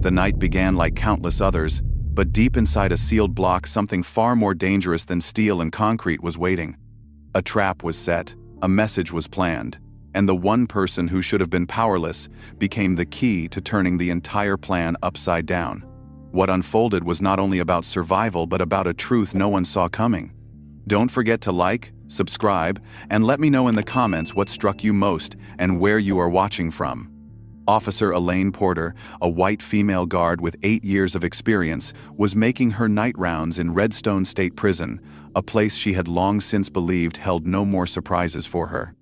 The night began like countless others, but deep inside a sealed block, something far more dangerous than steel and concrete was waiting. A trap was set, a message was planned, and the one person who should have been powerless became the key to turning the entire plan upside down. What unfolded was not only about survival, but about a truth no one saw coming. Don't forget to like, subscribe, and let me know in the comments what struck you most and where you are watching from. Officer Elaine Porter, a white female guard with 8 years of experience, was making her night rounds in Redstone State Prison, a place she had long since believed held no more surprises for her.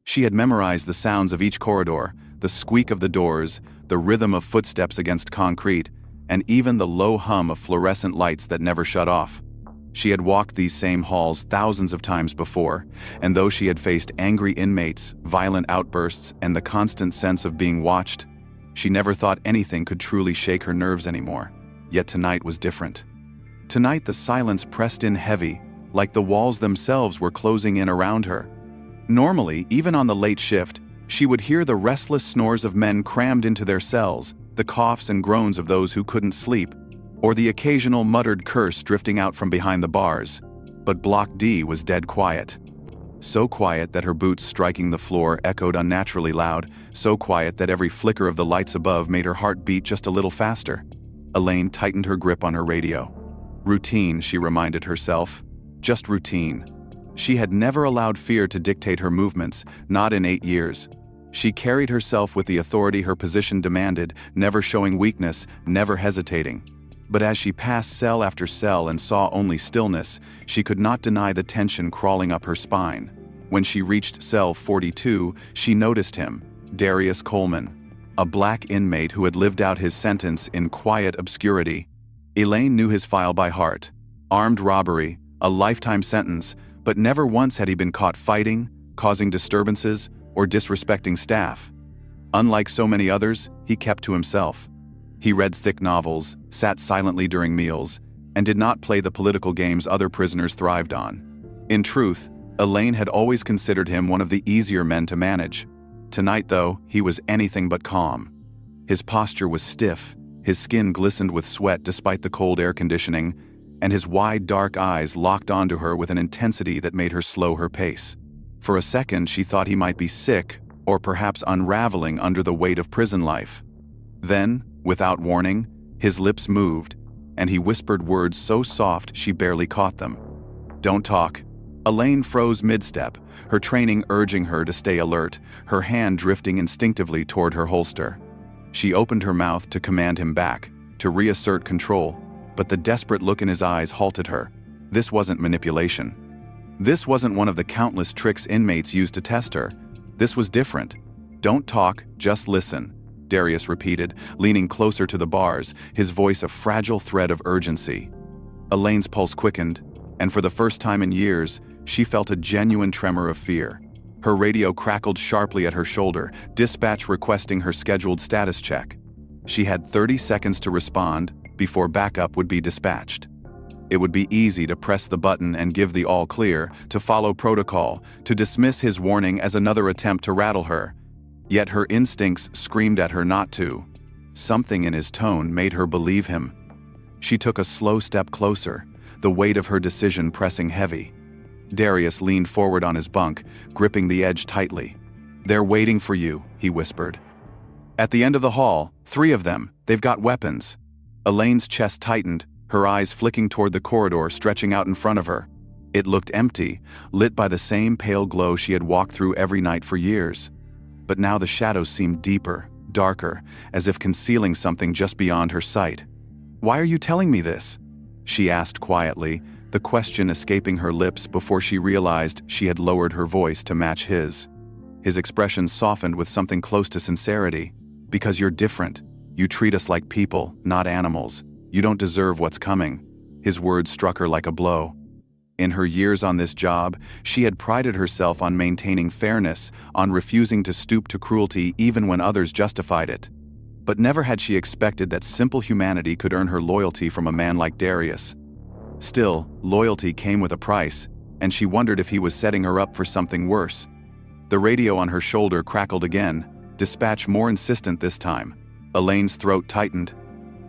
She had memorized the sounds of each corridor, the squeak of the doors, the rhythm of footsteps against concrete, and even the low hum of fluorescent lights that never shut off. She had walked these same halls thousands of times before, and though she had faced angry inmates, violent outbursts, and the constant sense of being watched, she never thought anything could truly shake her nerves anymore. Yet tonight was different. Tonight the silence pressed in heavy, like the walls themselves were closing in around her. Normally, even on the late shift, she would hear the restless snores of men crammed into their cells, the coughs and groans of those who couldn't sleep, or the occasional muttered curse drifting out from behind the bars. But Block D was dead quiet. So quiet that her boots striking the floor echoed unnaturally loud, so quiet that every flicker of the lights above made her heart beat just a little faster. Elaine tightened her grip on her radio. Routine, she reminded herself. Just routine. She had never allowed fear to dictate her movements, not in 8 years. She carried herself with the authority her position demanded, never showing weakness, never hesitating. But as she passed cell after cell and saw only stillness, she could not deny the tension crawling up her spine. When she reached cell 42, she noticed him, Darius Coleman, a black inmate who had lived out his sentence in quiet obscurity. Elaine knew his file by heart. Armed robbery, a lifetime sentence, but never once had he been caught fighting, causing disturbances, or disrespecting staff. Unlike so many others, he kept to himself. He read thick novels, sat silently during meals, and did not play the political games other prisoners thrived on. In truth, Elaine had always considered him one of the easier men to manage. Tonight, though, he was anything but calm. His posture was stiff, his skin glistened with sweat despite the cold air conditioning, and his wide, dark eyes locked onto her with an intensity that made her slow her pace. For a second, she thought he might be sick, or perhaps unraveling under the weight of prison life. Then, without warning, his lips moved, and he whispered words so soft she barely caught them. "Don't talk." Elaine froze mid-step, her training urging her to stay alert, her hand drifting instinctively toward her holster. She opened her mouth to command him back, to reassert control, but the desperate look in his eyes halted her. This wasn't manipulation. This wasn't one of the countless tricks inmates used to test her. This was different. "Don't talk, just listen," Darius repeated, leaning closer to the bars, his voice a fragile thread of urgency. Elaine's pulse quickened, and for the first time in years, she felt a genuine tremor of fear. Her radio crackled sharply at her shoulder, dispatch requesting her scheduled status check. She had 30 seconds to respond before backup would be dispatched. It would be easy to press the button and give the all clear, to follow protocol, to dismiss his warning as another attempt to rattle her. Yet her instincts screamed at her not to. Something in his tone made her believe him. She took a slow step closer, the weight of her decision pressing heavy. Darius leaned forward on his bunk, gripping the edge tightly. "They're waiting for you," he whispered. "At the end of the hall, 3 of them, they've got weapons." Elaine's chest tightened, her eyes flicking toward the corridor stretching out in front of her. It looked empty, lit by the same pale glow she had walked through every night for years. But now the shadows seemed deeper, darker, as if concealing something just beyond her sight. "Why are you telling me this?" she asked quietly, the question escaping her lips before she realized she had lowered her voice to match his. His expression softened with something close to sincerity. "Because you're different. You treat us like people, not animals. You don't deserve what's coming." His words struck her like a blow. In her years on this job, she had prided herself on maintaining fairness, on refusing to stoop to cruelty even when others justified it. But never had she expected that simple humanity could earn her loyalty from a man like Darius. Still, loyalty came with a price, and she wondered if he was setting her up for something worse. The radio on her shoulder crackled again, dispatch more insistent this time. Elaine's throat tightened.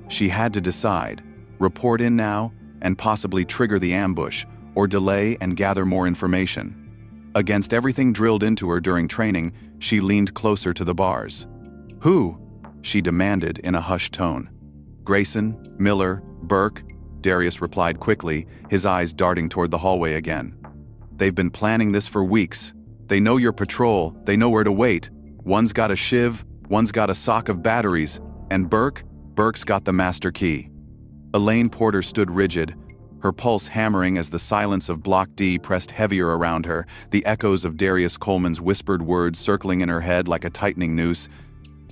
She had to decide: report in now and possibly trigger the ambush, or delay and gather more information. Against everything drilled into her during training, she leaned closer to the bars. "Who?" she demanded in a hushed tone. "Grayson, Miller, Burke," Darius replied quickly, his eyes darting toward the hallway again. "They've been planning this for weeks. They know your patrol, they know where to wait. One's got a shiv, one's got a sock of batteries, and Burke's got the master key." Elaine Porter stood rigid, her pulse hammering as the silence of Block D pressed heavier around her, the echoes of Darius Coleman's whispered words circling in her head like a tightening noose.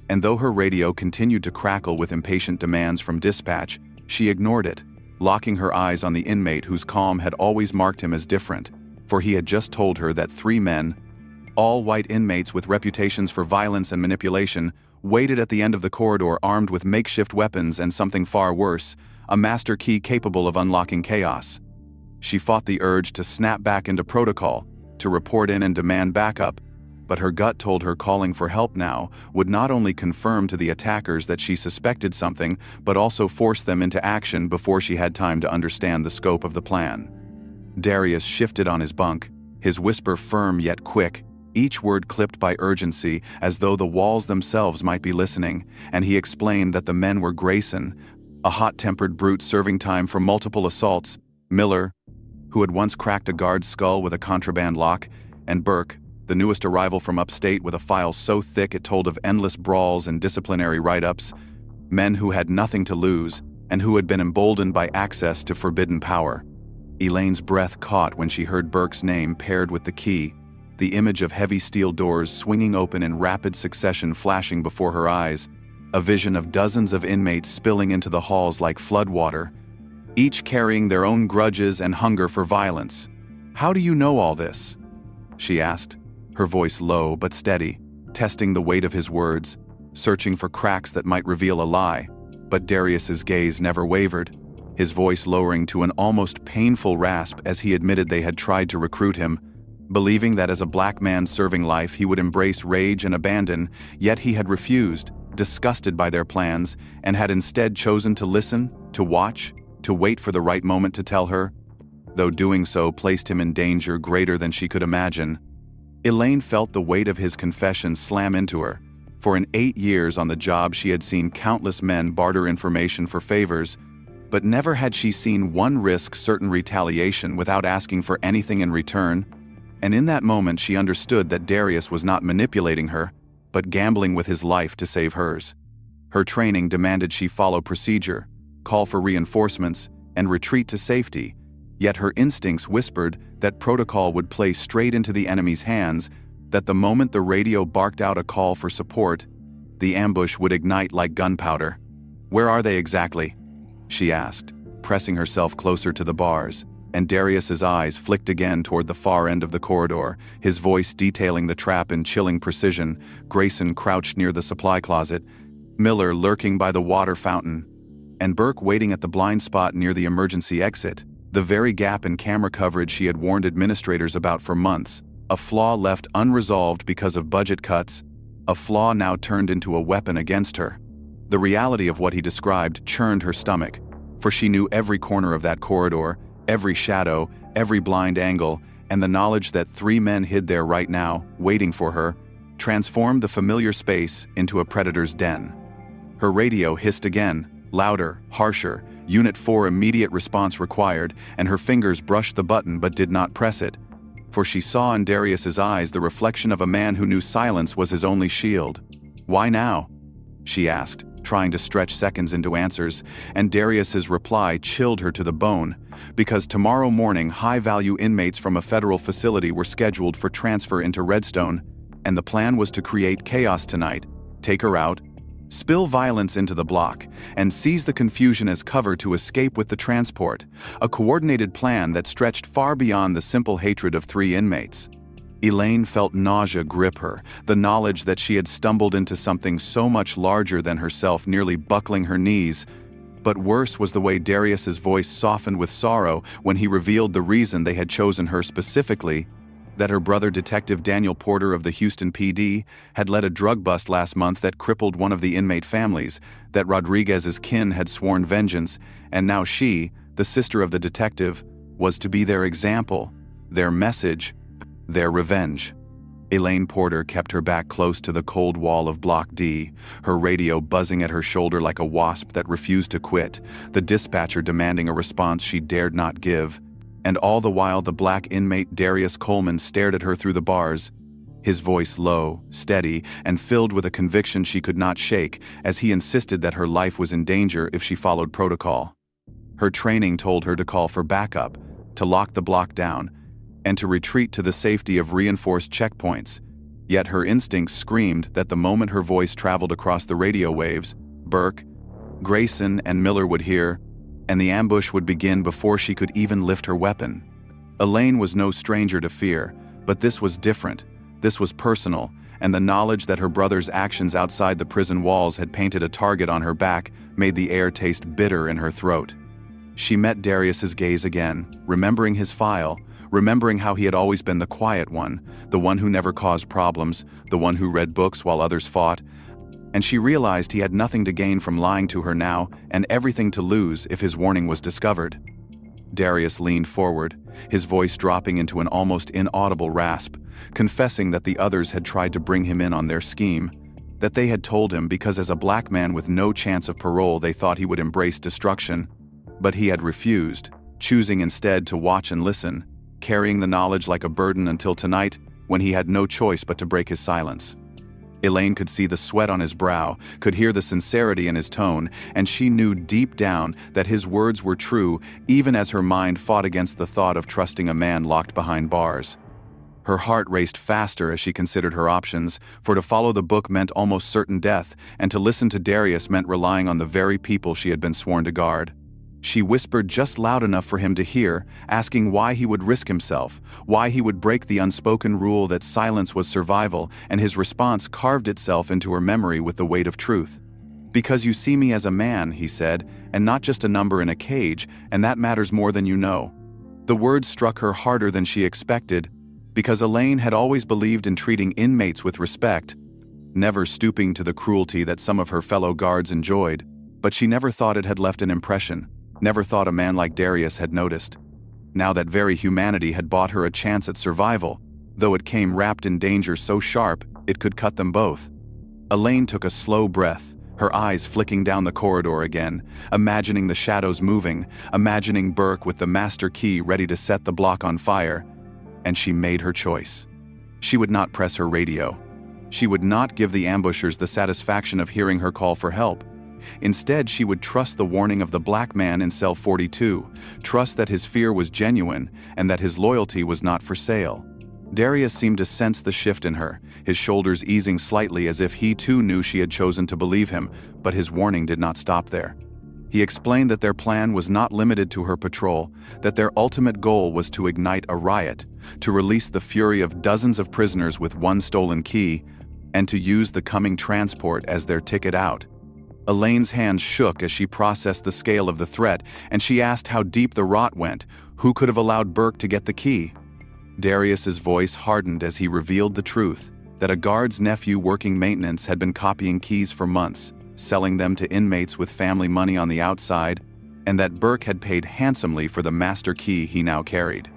And though her radio continued to crackle with impatient demands from dispatch, she ignored it, locking her eyes on the inmate whose calm had always marked him as different, for he had just told her that 3 men, all white inmates with reputations for violence and manipulation, waited at the end of the corridor armed with makeshift weapons and something far worse, a master key capable of unlocking chaos. She fought the urge to snap back into protocol, to report in and demand backup, but her gut told her calling for help now would not only confirm to the attackers that she suspected something, but also force them into action before she had time to understand the scope of the plan. Darius shifted on his bunk, his whisper firm yet quick, each word clipped by urgency as though the walls themselves might be listening, and he explained that the men were Grayson, a hot-tempered brute serving time for multiple assaults, Miller, who had once cracked a guard's skull with a contraband lock, and Burke, the newest arrival from upstate with a file so thick it told of endless brawls and disciplinary write-ups, men who had nothing to lose and who had been emboldened by access to forbidden power. Elaine's breath caught when she heard Burke's name paired with the key, the image of heavy steel doors swinging open in rapid succession flashing before her eyes, a vision of dozens of inmates spilling into the halls like floodwater, each carrying their own grudges and hunger for violence. "How do you know all this?" she asked, her voice low but steady, testing the weight of his words, searching for cracks that might reveal a lie. But Darius's gaze never wavered, his voice lowering to an almost painful rasp as he admitted they had tried to recruit him, believing that as a black man serving life he would embrace rage and abandon, yet he had refused, disgusted by their plans, and had instead chosen to listen, to watch, to wait for the right moment to tell her, though doing so placed him in danger greater than she could imagine. Elaine felt the weight of his confession slam into her, for in 8 years on the job she had seen countless men barter information for favors, but never had she seen one risk certain retaliation without asking for anything in return. And in that moment she understood that Darius was not manipulating her, but gambling with his life to save hers. Her training demanded she follow procedure, call for reinforcements, and retreat to safety, yet her instincts whispered that protocol would play straight into the enemy's hands, that the moment the radio barked out a call for support, the ambush would ignite like gunpowder. "Where are they exactly?" she asked, pressing herself closer to the bars, and Darius's eyes flicked again toward the far end of the corridor, his voice detailing the trap in chilling precision. Grayson crouched near the supply closet, Miller lurking by the water fountain, and Burke waiting at the blind spot near the emergency exit, the very gap in camera coverage she had warned administrators about for months, a flaw left unresolved because of budget cuts, a flaw now turned into a weapon against her. The reality of what he described churned her stomach, for she knew every corner of that corridor, every shadow, every blind angle, and the knowledge that 3 men hid there right now, waiting for her, transformed the familiar space into a predator's den. Her radio hissed again, louder, harsher, Unit 4 immediate response required, and her fingers brushed the button but did not press it, for she saw in Darius's eyes the reflection of a man who knew silence was his only shield. "Why now?" she asked, trying to stretch seconds into answers, and Darius's reply chilled her to the bone, because tomorrow morning high-value inmates from a federal facility were scheduled for transfer into Redstone, and the plan was to create chaos tonight, take her out, spill violence into the block, and seize the confusion as cover to escape with the transport, a coordinated plan that stretched far beyond the simple hatred of 3 inmates. Elaine felt nausea grip her, the knowledge that she had stumbled into something so much larger than herself nearly buckling her knees. But worse was the way Darius's voice softened with sorrow when he revealed the reason they had chosen her specifically. that her brother Detective Daniel Porter of the Houston PD had led a drug bust last month that crippled one of the inmate families, that Rodriguez's kin had sworn vengeance, and now she, the sister of the detective, was to be their example, their message, their revenge. Elaine Porter kept her back close to the cold wall of Block D, her radio buzzing at her shoulder like a wasp that refused to quit, the dispatcher demanding a response she dared not give. And all the while the black inmate Darius Coleman stared at her through the bars, his voice low, steady, and filled with a conviction she could not shake as he insisted that her life was in danger if she followed protocol. Her training told her to call for backup, to lock the block down, and to retreat to the safety of reinforced checkpoints. Yet her instincts screamed that the moment her voice traveled across the radio waves, Burke, Grayson, and Miller would hear, and the ambush would begin before she could even lift her weapon. Elaine was no stranger to fear, but this was different. This was personal, and the knowledge that her brother's actions outside the prison walls had painted a target on her back made the air taste bitter in her throat. She met Darius's gaze again, remembering his file, remembering how he had always been the quiet one, the one who never caused problems, the one who read books while others fought, and she realized he had nothing to gain from lying to her now and everything to lose if his warning was discovered. Darius leaned forward, his voice dropping into an almost inaudible rasp, confessing that the others had tried to bring him in on their scheme, that they had told him because as a black man with no chance of parole they thought he would embrace destruction, but he had refused, choosing instead to watch and listen, carrying the knowledge like a burden until tonight, when he had no choice but to break his silence. Elaine could see the sweat on his brow, could hear the sincerity in his tone, and she knew deep down that his words were true, even as her mind fought against the thought of trusting a man locked behind bars. Her heart raced faster as she considered her options, for to follow the book meant almost certain death, and to listen to Darius meant relying on the very people she had been sworn to guard. She whispered just loud enough for him to hear, asking why he would risk himself, why he would break the unspoken rule that silence was survival, and his response carved itself into her memory with the weight of truth. "Because you see me as a man," he said, "and not just a number in a cage, and that matters more than you know." The words struck her harder than she expected, because Elaine had always believed in treating inmates with respect, never stooping to the cruelty that some of her fellow guards enjoyed, but she never thought it had left an impression. Never thought a man like Darius had noticed. Now that very humanity had bought her a chance at survival, though it came wrapped in danger so sharp it could cut them both. Elaine took a slow breath, her eyes flicking down the corridor again, imagining the shadows moving, imagining Burke with the master key ready to set the block on fire, and she made her choice. She would not press her radio. She would not give the ambushers the satisfaction of hearing her call for help. Instead, she would trust the warning of the black man in cell 42, trust that his fear was genuine and that his loyalty was not for sale. Darius seemed to sense the shift in her, his shoulders easing slightly as if he too knew she had chosen to believe him, but his warning did not stop there. He explained that their plan was not limited to her patrol, that their ultimate goal was to ignite a riot, to release the fury of dozens of prisoners with one stolen key, and to use the coming transport as their ticket out. Elaine's hands shook as she processed the scale of the threat, and she asked how deep the rot went, who could have allowed Burke to get the key. Darius's voice hardened as he revealed the truth, that a guard's nephew working maintenance had been copying keys for months, selling them to inmates with family money on the outside, and that Burke had paid handsomely for the master key he now carried.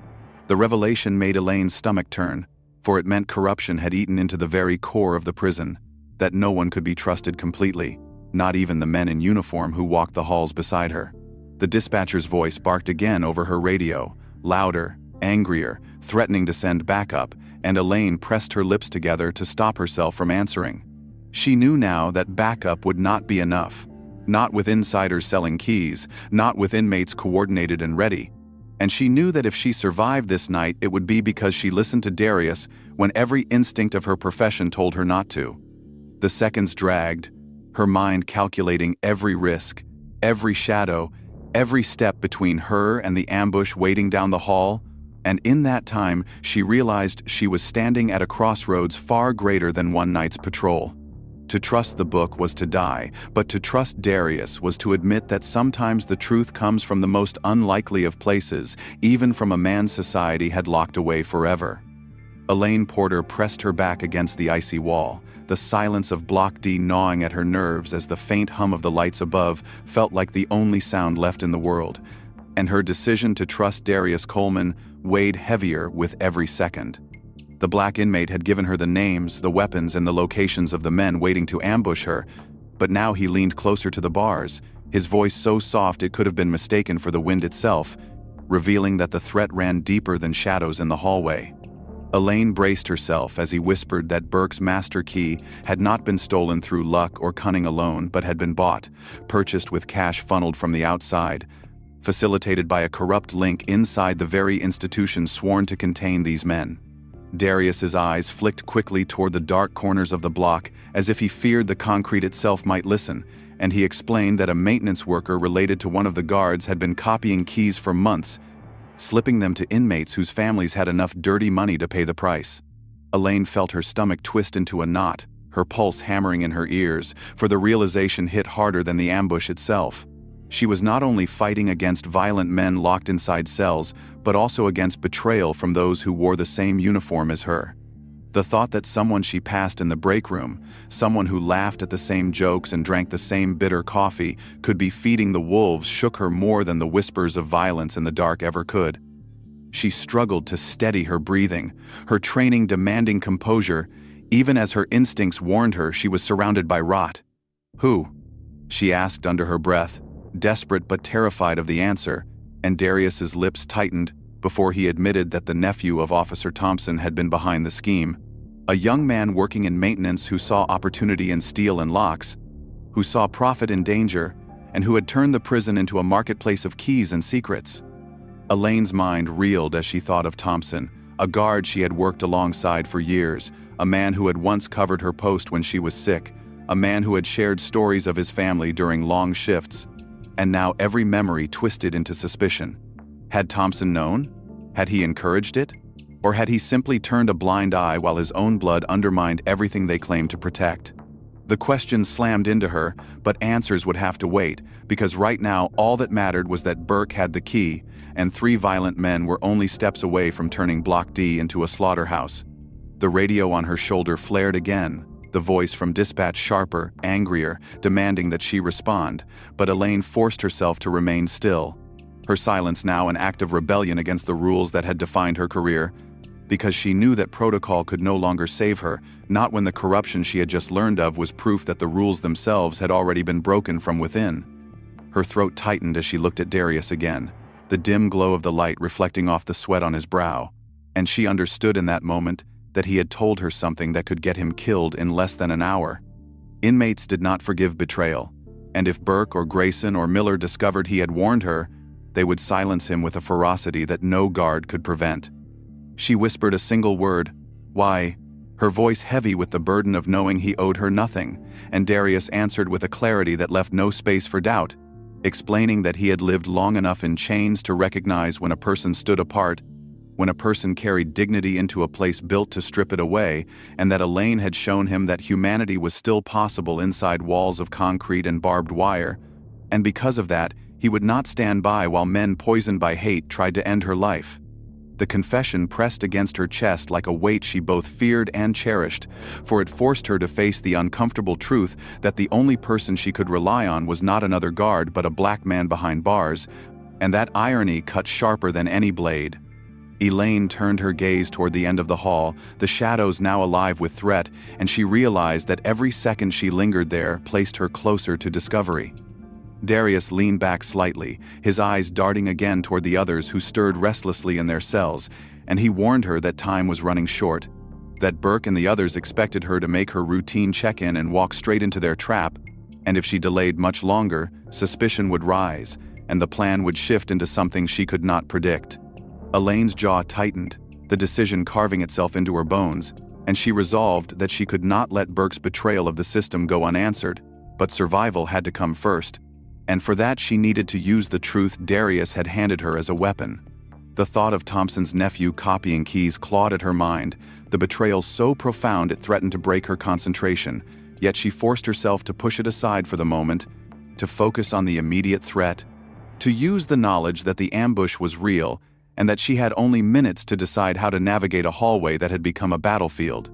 The revelation made Elaine's stomach turn, for it meant corruption had eaten into the very core of the prison, that no one could be trusted completely, not even the men in uniform who walked the halls beside her. The dispatcher's voice barked again over her radio, louder, angrier, threatening to send backup, and Elaine pressed her lips together to stop herself from answering. She knew now that backup would not be enough, not with insiders selling keys, not with inmates coordinated and ready. And she knew that if she survived this night, it would be because she listened to Darius when every instinct of her profession told her not to. The seconds dragged, her mind calculating every risk, every shadow, every step between her and the ambush waiting down the hall, and in that time she realized she was standing at a crossroads far greater than one night's patrol. To trust the book was to die, but to trust Darius was to admit that sometimes the truth comes from the most unlikely of places, even from a man society had locked away forever. Elaine Porter pressed her back against the icy wall, the silence of Block D gnawing at her nerves as the faint hum of the lights above felt like the only sound left in the world, and her decision to trust Darius Coleman weighed heavier with every second. The black inmate had given her the names, the weapons, and the locations of the men waiting to ambush her, but now he leaned closer to the bars, his voice so soft it could have been mistaken for the wind itself, revealing that the threat ran deeper than shadows in the hallway. Elaine braced herself as he whispered that Burke's master key had not been stolen through luck or cunning alone, but had been bought, purchased with cash funneled from the outside, facilitated by a corrupt link inside the very institution sworn to contain these men. Darius's eyes flicked quickly toward the dark corners of the block, as if he feared the concrete itself might listen, and he explained that a maintenance worker related to one of the guards had been copying keys for months, slipping them to inmates whose families had enough dirty money to pay the price. Elaine felt her stomach twist into a knot, her pulse hammering in her ears, for the realization hit harder than the ambush itself. She was not only fighting against violent men locked inside cells, but also against betrayal from those who wore the same uniform as her. The thought that someone she passed in the break room, someone who laughed at the same jokes and drank the same bitter coffee, could be feeding the wolves shook her more than the whispers of violence in the dark ever could. She struggled to steady her breathing, her training demanding composure, even as her instincts warned her she was surrounded by rot. "Who?" she asked under her breath, desperate but terrified of the answer, and Darius's lips tightened before he admitted that the nephew of Officer Thompson had been behind the scheme. A young man working in maintenance who saw opportunity in steel and locks, who saw profit in danger, and who had turned the prison into a marketplace of keys and secrets. Elaine's mind reeled as she thought of Thompson, a guard she had worked alongside for years, a man who had once covered her post when she was sick, a man who had shared stories of his family during long shifts. And now every memory twisted into suspicion. Had Thompson known? Had he encouraged it? Or had he simply turned a blind eye while his own blood undermined everything they claimed to protect? The questions slammed into her, but answers would have to wait, because right now all that mattered was that Burke had the key, and 3 violent men were only steps away from turning Block D into a slaughterhouse. The radio on her shoulder flared again, the voice from dispatch sharper, angrier, demanding that she respond, but Elaine forced herself to remain still, her silence now an act of rebellion against the rules that had defined her career, because she knew that protocol could no longer save her, not when the corruption she had just learned of was proof that the rules themselves had already been broken from within. Her throat tightened as she looked at Darius again, the dim glow of the light reflecting off the sweat on his brow, and she understood in that moment that he had told her something that could get him killed in less than an hour. Inmates did not forgive betrayal, and if Burke or Grayson or Miller discovered he had warned her, they would silence him with a ferocity that no guard could prevent. She whispered a single word, "Why?" her voice heavy with the burden of knowing he owed her nothing, and Darius answered with a clarity that left no space for doubt, explaining that he had lived long enough in chains to recognize when a person stood apart, when a person carried dignity into a place built to strip it away, and that Elaine had shown him that humanity was still possible inside walls of concrete and barbed wire, and because of that, he would not stand by while men poisoned by hate tried to end her life. The confession pressed against her chest like a weight she both feared and cherished, for it forced her to face the uncomfortable truth that the only person she could rely on was not another guard but a black man behind bars, and that irony cut sharper than any blade. Elaine turned her gaze toward the end of the hall, the shadows now alive with threat, and she realized that every second she lingered there placed her closer to discovery. Darius leaned back slightly, his eyes darting again toward the others who stirred restlessly in their cells, and he warned her that time was running short, that Burke and the others expected her to make her routine check-in and walk straight into their trap, and if she delayed much longer, suspicion would rise, and the plan would shift into something she could not predict. Elaine's jaw tightened, the decision carving itself into her bones, and she resolved that she could not let Burke's betrayal of the system go unanswered, but survival had to come first, and for that she needed to use the truth Darius had handed her as a weapon. The thought of Thompson's nephew copying keys clawed at her mind, the betrayal so profound it threatened to break her concentration, yet she forced herself to push it aside for the moment, to focus on the immediate threat, to use the knowledge that the ambush was real, and that she had only minutes to decide how to navigate a hallway that had become a battlefield.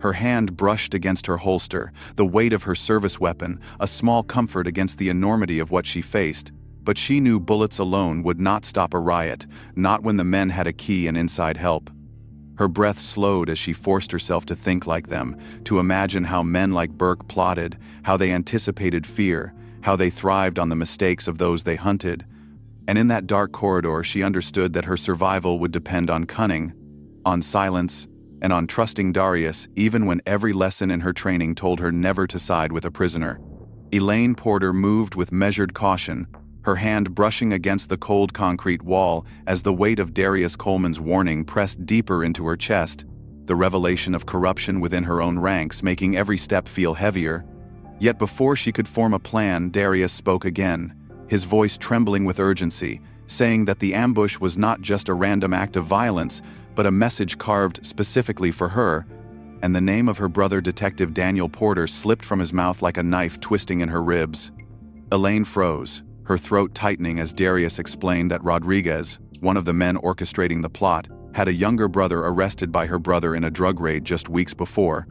Her hand brushed against her holster, the weight of her service weapon, a small comfort against the enormity of what she faced. But she knew bullets alone would not stop a riot, not when the men had a key and inside help. Her breath slowed as she forced herself to think like them, to imagine how men like Burke plotted, how they anticipated fear, how they thrived on the mistakes of those they hunted. And in that dark corridor, she understood that her survival would depend on cunning, on silence, and on trusting Darius even when every lesson in her training told her never to side with a prisoner. Elaine Porter moved with measured caution, her hand brushing against the cold concrete wall as the weight of Darius Coleman's warning pressed deeper into her chest, the revelation of corruption within her own ranks making every step feel heavier. Yet before she could form a plan, Darius spoke again, his voice trembling with urgency, saying that the ambush was not just a random act of violence, but a message carved specifically for her, and the name of her brother, Detective Daniel Porter, slipped from his mouth like a knife twisting in her ribs. Elaine froze, her throat tightening as Darius explained that Rodriguez, one of the men orchestrating the plot, had a younger brother arrested by her brother in a drug raid just weeks before,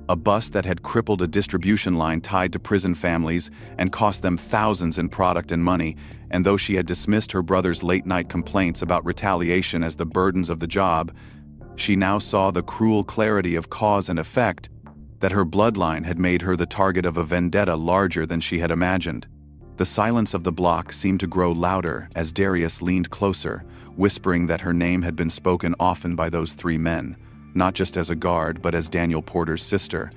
a bust that had crippled a distribution line tied to prison families and cost them thousands in product and money. And though she had dismissed her brother's late-night complaints about retaliation as the burdens of the job, she now saw the cruel clarity of cause and effect, that her bloodline had made her the target of a vendetta larger than she had imagined. The silence of the block seemed to grow louder as Darius leaned closer, whispering that her name had been spoken often by those three men, not just as a guard but as Daniel Porter's sister,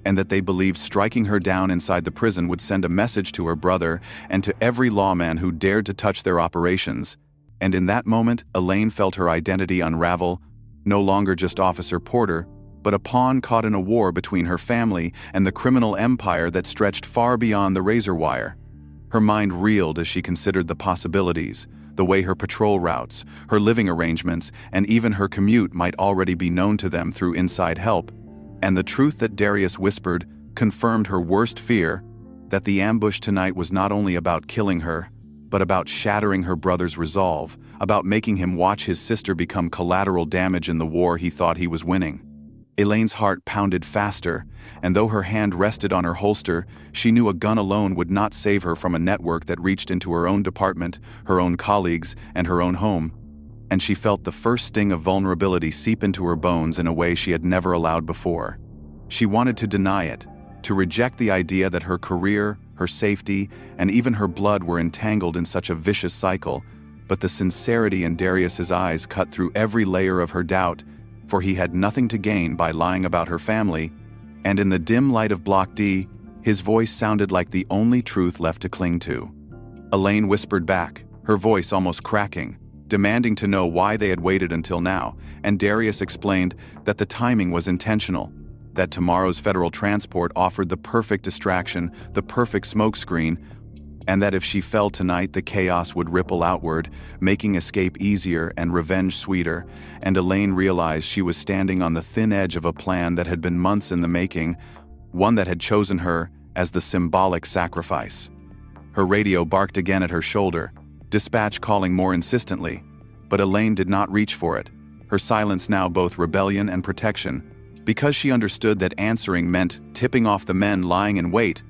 and that they believed striking her down inside the prison would send a message to her brother and to every lawman who dared to touch their operations. And in that moment, Elaine felt her identity unravel, no longer just Officer Porter, but a pawn caught in a war between her family and the criminal empire that stretched far beyond the razor wire. Her mind reeled as she considered the possibilities, the way her patrol routes, her living arrangements, and even her commute might already be known to them through inside help. And the truth that Darius whispered confirmed her worst fear, that the ambush tonight was not only about killing her, but about shattering her brother's resolve, about making him watch his sister become collateral damage in the war he thought he was winning. Elaine's heart pounded faster, and though her hand rested on her holster, she knew a gun alone would not save her from a network that reached into her own department, her own colleagues, and her own home. And she felt the first sting of vulnerability seep into her bones in a way she had never allowed before. She wanted to deny it, to reject the idea that her career, her safety, and even her blood were entangled in such a vicious cycle, but the sincerity in Darius's eyes cut through every layer of her doubt, for he had nothing to gain by lying about her family, and in the dim light of Block D, his voice sounded like the only truth left to cling to. Elaine whispered back, her voice almost cracking, demanding to know why they had waited until now, and Darius explained that the timing was intentional, that tomorrow's federal transport offered the perfect distraction, the perfect smokescreen, and that if she fell tonight, the chaos would ripple outward, making escape easier and revenge sweeter. And Elaine realized she was standing on the thin edge of a plan that had been months in the making, one that had chosen her as the symbolic sacrifice. Her radio barked again at her shoulder, dispatch calling more insistently, but Elaine did not reach for it, her silence now both rebellion and protection, because she understood that answering meant tipping off the men lying in wait,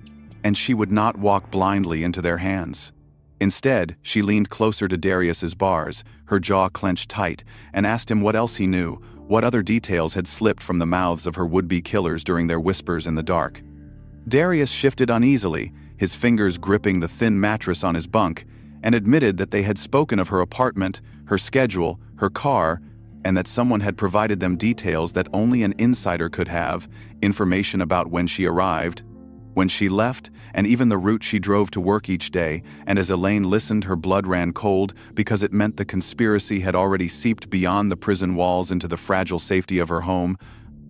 and she would not walk blindly into their hands. Instead, she leaned closer to Darius's bars, her jaw clenched tight, and asked him what else he knew, what other details had slipped from the mouths of her would-be killers during their whispers in the dark. Darius shifted uneasily, his fingers gripping the thin mattress on his bunk, and admitted that they had spoken of her apartment, her schedule, her car, and that someone had provided them details that only an insider could have, information about when she arrived, when she left, and even the route she drove to work each day. And as Elaine listened, her blood ran cold because it meant the conspiracy had already seeped beyond the prison walls into the fragile safety of her home,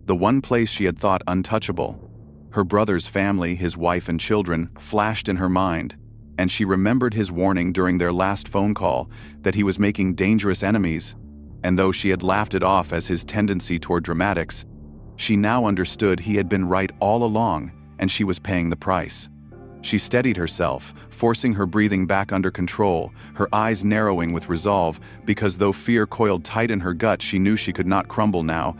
the one place she had thought untouchable. Her brother's family, his wife and children, flashed in her mind, and she remembered his warning during their last phone call that he was making dangerous enemies, and though she had laughed it off as his tendency toward dramatics, she now understood he had been right all along, and she was paying the price. She steadied herself, forcing her breathing back under control, her eyes narrowing with resolve, because though fear coiled tight in her gut, she knew she could not crumble now.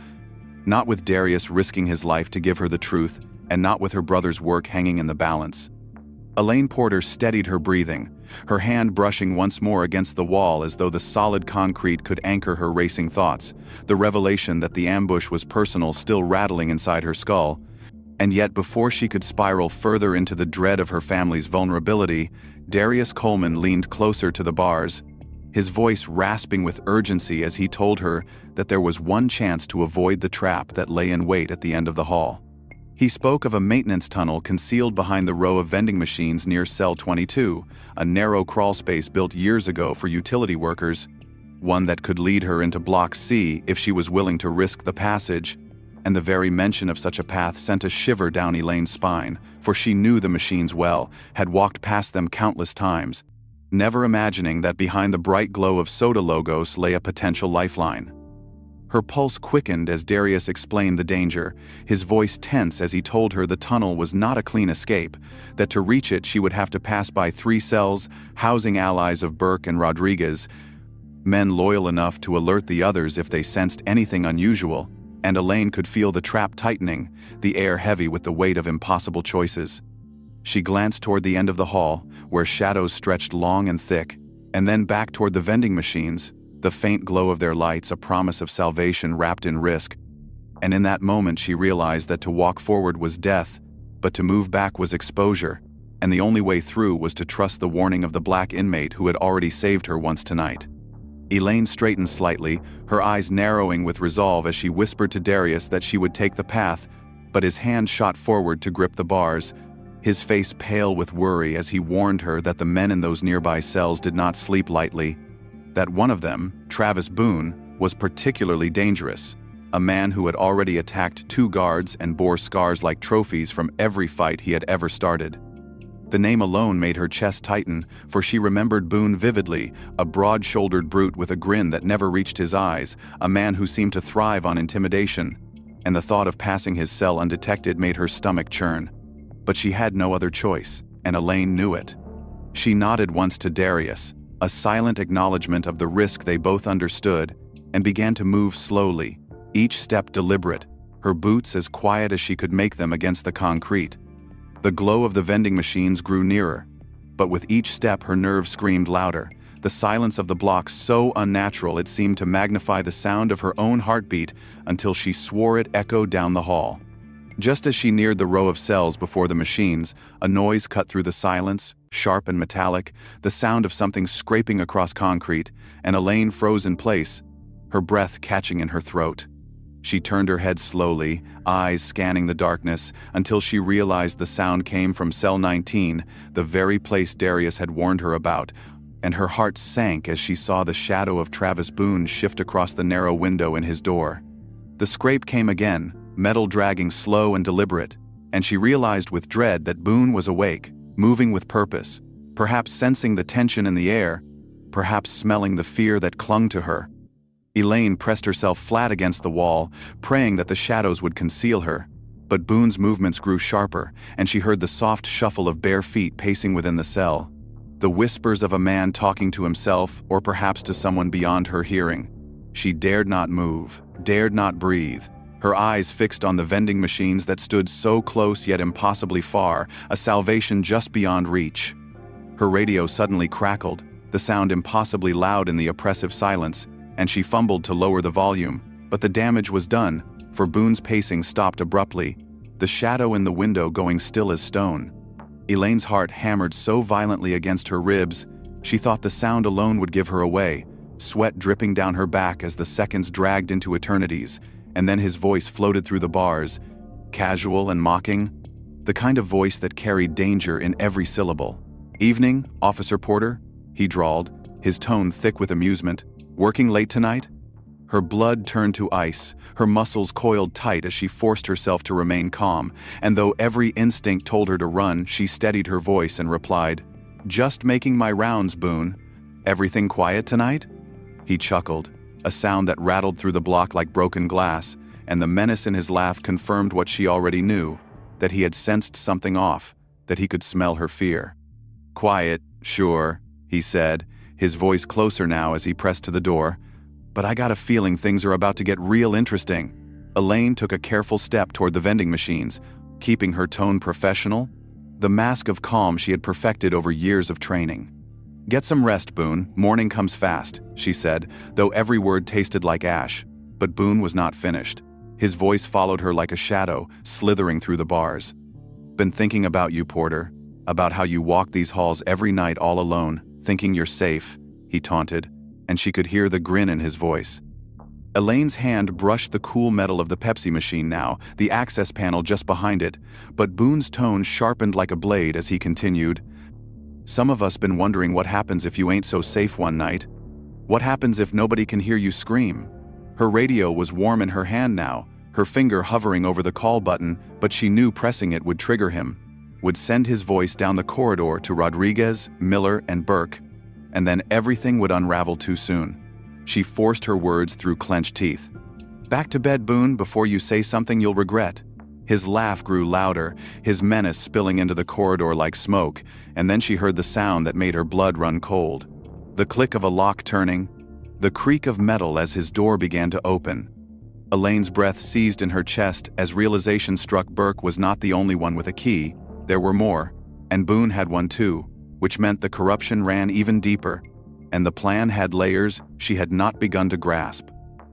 Not with Darius risking his life to give her the truth, and not with her brother's work hanging in the balance. Elaine Porter steadied her breathing, her hand brushing once more against the wall as though the solid concrete could anchor her racing thoughts, the revelation that the ambush was personal still rattling inside her skull. And yet before she could spiral further into the dread of her family's vulnerability, Darius Coleman leaned closer to the bars, his voice rasping with urgency as he told her that there was one chance to avoid the trap that lay in wait at the end of the hall. He spoke of a maintenance tunnel concealed behind the row of vending machines near Cell 22, a narrow crawlspace built years ago for utility workers, one that could lead her into Block C if she was willing to risk the passage. And the very mention of such a path sent a shiver down Elaine's spine, for she knew the machines well, had walked past them countless times, never imagining that behind the bright glow of soda logos lay a potential lifeline. Her pulse quickened as Darius explained the danger, his voice tense as he told her the tunnel was not a clean escape, that to reach it she would have to pass by 3 cells housing allies of Burke and Rodriguez, men loyal enough to alert the others if they sensed anything unusual. And Elaine could feel the trap tightening, the air heavy with the weight of impossible choices. She glanced toward the end of the hall, where shadows stretched long and thick, and then back toward the vending machines, the faint glow of their lights a promise of salvation wrapped in risk. And in that moment she realized that to walk forward was death, but to move back was exposure, and the only way through was to trust the warning of the black inmate who had already saved her once tonight. Elaine straightened slightly, her eyes narrowing with resolve as she whispered to Darius that she would take the path, but his hand shot forward to grip the bars, his face pale with worry as he warned her that the men in those nearby cells did not sleep lightly, that one of them, Travis Boone, was particularly dangerous, a man who had already attacked 2 guards and bore scars like trophies from every fight he had ever started. The name alone made her chest tighten, for she remembered Boone vividly, a broad-shouldered brute with a grin that never reached his eyes, a man who seemed to thrive on intimidation, and the thought of passing his cell undetected made her stomach churn. But she had no other choice, and Elaine knew it. She nodded once to Darius, a silent acknowledgement of the risk they both understood, and began to move slowly, each step deliberate, her boots as quiet as she could make them against the concrete. The glow of the vending machines grew nearer, but with each step her nerves screamed louder, the silence of the block so unnatural it seemed to magnify the sound of her own heartbeat until she swore it echoed down the hall. Just as she neared the row of cells before the machines, a noise cut through the silence, sharp and metallic, the sound of something scraping across concrete, and Elaine froze in place, her breath catching in her throat. She turned her head slowly, eyes scanning the darkness, until she realized the sound came from Cell 19, the very place Darius had warned her about, and her heart sank as she saw the shadow of Travis Boone shift across the narrow window in his door. The scrape came again, metal dragging slow and deliberate, and she realized with dread that Boone was awake, moving with purpose, perhaps sensing the tension in the air, perhaps smelling the fear that clung to her. Elaine pressed herself flat against the wall, praying that the shadows would conceal her. But Boone's movements grew sharper, and she heard the soft shuffle of bare feet pacing within the cell. The whispers of a man talking to himself, or perhaps to someone beyond her hearing. She dared not move, dared not breathe, her eyes fixed on the vending machines that stood so close yet impossibly far, a salvation just beyond reach. Her radio suddenly crackled, the sound impossibly loud in the oppressive silence, and she fumbled to lower the volume, but the damage was done, for Boone's pacing stopped abruptly, the shadow in the window going still as stone. Elaine's heart hammered so violently against her ribs, she thought the sound alone would give her away, sweat dripping down her back as the seconds dragged into eternities, and then his voice floated through the bars, casual and mocking, the kind of voice that carried danger in every syllable. "Evening, Officer Porter," he drawled, his tone thick with amusement. "Working late tonight?" Her blood turned to ice, her muscles coiled tight as she forced herself to remain calm, and though every instinct told her to run, she steadied her voice and replied, "Just making my rounds, Boone. Everything quiet tonight?" He chuckled, a sound that rattled through the block like broken glass, and the menace in his laugh confirmed what she already knew, that he had sensed something off, that he could smell her fear. "Quiet, sure," he said, his voice closer now as he pressed to the door. "But I got a feeling things are about to get real interesting." Elaine took a careful step toward the vending machines, keeping her tone professional, the mask of calm she had perfected over years of training. "Get some rest, Boone. Morning comes fast," she said, though every word tasted like ash. But Boone was not finished. His voice followed her like a shadow, slithering through the bars. "Been thinking about you, Porter. About how you walk these halls every night all alone, thinking you're safe," he taunted, and she could hear the grin in his voice. Elaine's hand brushed the cool metal of the Pepsi machine now, the access panel just behind it, but Boone's tone sharpened like a blade as he continued, "Some of us been wondering what happens if you ain't so safe one night. What happens if nobody can hear you scream?" Her radio was warm in her hand now, her finger hovering over the call button, but she knew pressing it would trigger him, would send his voice down the corridor to Rodriguez, Miller, and Burke, and then everything would unravel too soon. She forced her words through clenched teeth. "Back to bed, Boone, before you say something you'll regret." His laugh grew louder, his menace spilling into the corridor like smoke, and then she heard the sound that made her blood run cold. The click of a lock turning, the creak of metal as his door began to open. Elaine's breath seized in her chest as realization struck Burke was not the only one with a key. There were more, and Boone had one too, which meant the corruption ran even deeper, and the plan had layers she had not begun to grasp.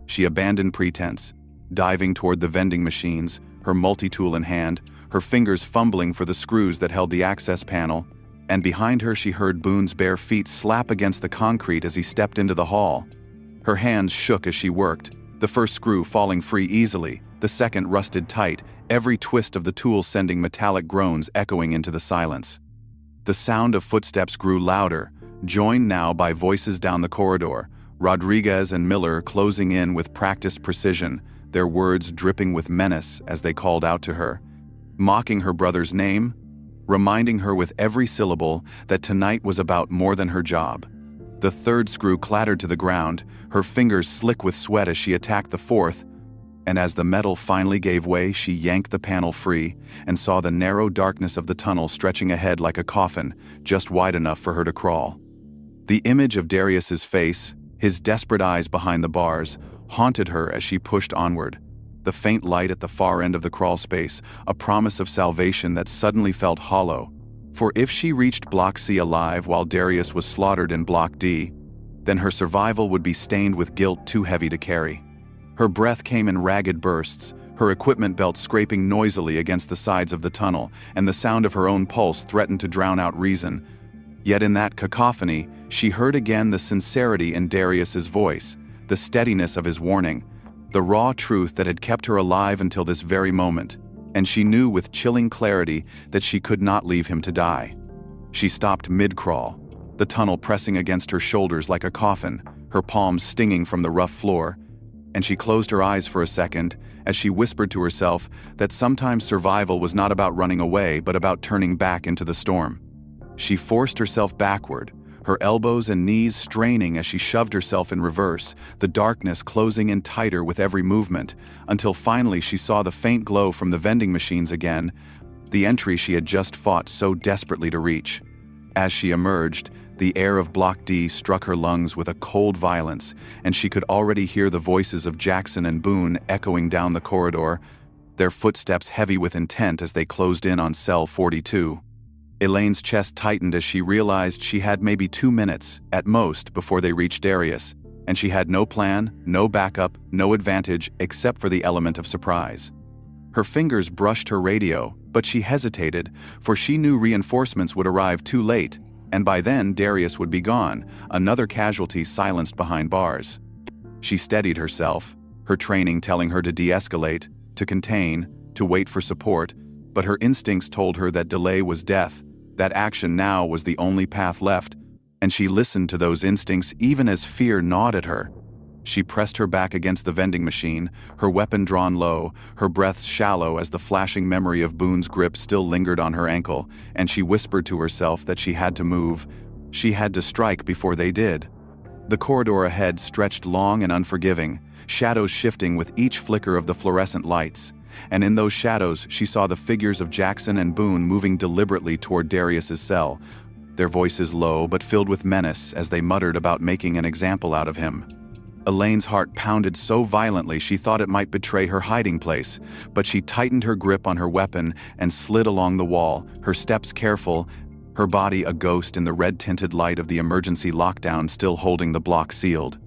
She abandoned pretense, diving toward the vending machines, her multi-tool in hand, her fingers fumbling for the screws that held the access panel, and behind her she heard Boone's bare feet slap against the concrete as he stepped into the hall. Her hands shook as she worked, the first screw falling free easily, the second rusted tight, every twist of the tool sending metallic groans echoing into the silence. The sound of footsteps grew louder, joined now by voices down the corridor, Rodriguez and Miller closing in with practiced precision, their words dripping with menace as they called out to her, mocking her brother's name, reminding her with every syllable that tonight was about more than her job. The third screw clattered to the ground, her fingers slick with sweat as she attacked the fourth, and as the metal finally gave way, she yanked the panel free and saw the narrow darkness of the tunnel stretching ahead like a coffin, just wide enough for her to crawl. The image of Darius's face, his desperate eyes behind the bars, haunted her as she pushed onward. The faint light at the far end of the crawl space, a promise of salvation that suddenly felt hollow. For if she reached Block C alive while Darius was slaughtered in Block D, then her survival would be stained with guilt too heavy to carry. Her breath came in ragged bursts, her equipment belt scraping noisily against the sides of the tunnel, and the sound of her own pulse threatened to drown out reason. Yet in that cacophony, she heard again the sincerity in Darius's voice, the steadiness of his warning, the raw truth that had kept her alive until this very moment, and she knew with chilling clarity that she could not leave him to die. She stopped mid-crawl, the tunnel pressing against her shoulders like a coffin, her palms stinging from the rough floor, and she closed her eyes for a second as she whispered to herself that sometimes survival was not about running away but about turning back into the storm. She forced herself backward, her elbows and knees straining as she shoved herself in reverse, the darkness closing in tighter with every movement, until finally she saw the faint glow from the vending machines again, the entry she had just fought so desperately to reach. As she emerged, the air of Block D struck her lungs with a cold violence, and she could already hear the voices of Jackson and Boone echoing down the corridor, their footsteps heavy with intent as they closed in on cell 42. Elaine's chest tightened as she realized she had maybe 2 minutes, at most, before they reached Darius, and she had no plan, no backup, no advantage except for the element of surprise. Her fingers brushed her radio, but she hesitated, for she knew reinforcements would arrive too late, and by then Darius would be gone, another casualty silenced behind bars. She steadied herself, her training telling her to de-escalate, to contain, to wait for support, but her instincts told her that delay was death, that action now was the only path left, and she listened to those instincts even as fear gnawed at her. She pressed her back against the vending machine, her weapon drawn low, her breaths shallow as the flashing memory of Boone's grip still lingered on her ankle, and she whispered to herself that she had to move. She had to strike before they did. The corridor ahead stretched long and unforgiving, shadows shifting with each flicker of the fluorescent lights, and in those shadows she saw the figures of Jackson and Boone moving deliberately toward Darius's cell, their voices low but filled with menace as they muttered about making an example out of him. Elaine's heart pounded so violently she thought it might betray her hiding place, but she tightened her grip on her weapon and slid along the wall, her steps careful, her body a ghost in the red-tinted light of the emergency lockdown still holding the block sealed.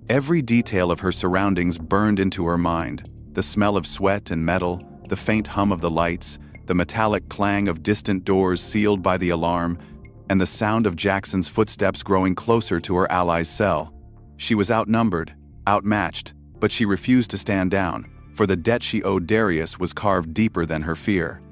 Every detail of her surroundings burned into her mind: the smell of sweat and metal, the faint hum of the lights, the metallic clang of distant doors sealed by the alarm, and the sound of Jackson's footsteps growing closer to her ally's cell. She was outnumbered, outmatched, but she refused to stand down, for the debt she owed Darius was carved deeper than her fear.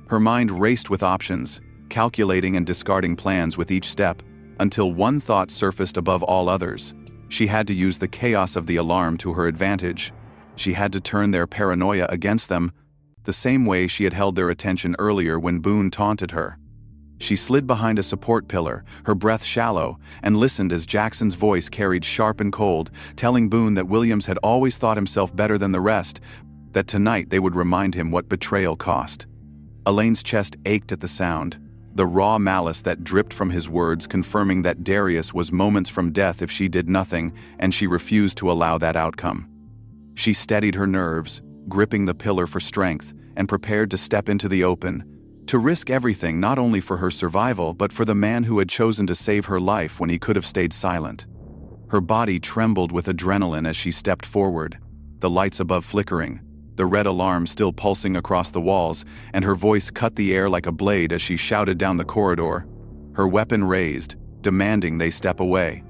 Her mind raced with options, calculating and discarding plans with each step, until one thought surfaced above all others. She had to use the chaos of the alarm to her advantage. She had to turn their paranoia against them, the same way she had held their attention earlier when Boone taunted her. She slid behind a support pillar, her breath shallow, and listened as Jackson's voice carried sharp and cold, telling Boone that Williams had always thought himself better than the rest, that tonight they would remind him what betrayal cost. Elaine's chest ached at the sound, the raw malice that dripped from his words confirming that Darius was moments from death if she did nothing, and she refused to allow that outcome. She steadied her nerves, gripping the pillar for strength, and prepared to step into the open, to risk everything not only for her survival but for the man who had chosen to save her life when he could have stayed silent. Her body trembled with adrenaline as she stepped forward, the lights above flickering, the red alarm still pulsing across the walls, and her voice cut the air like a blade as she shouted down the corridor, her weapon raised, demanding they step away.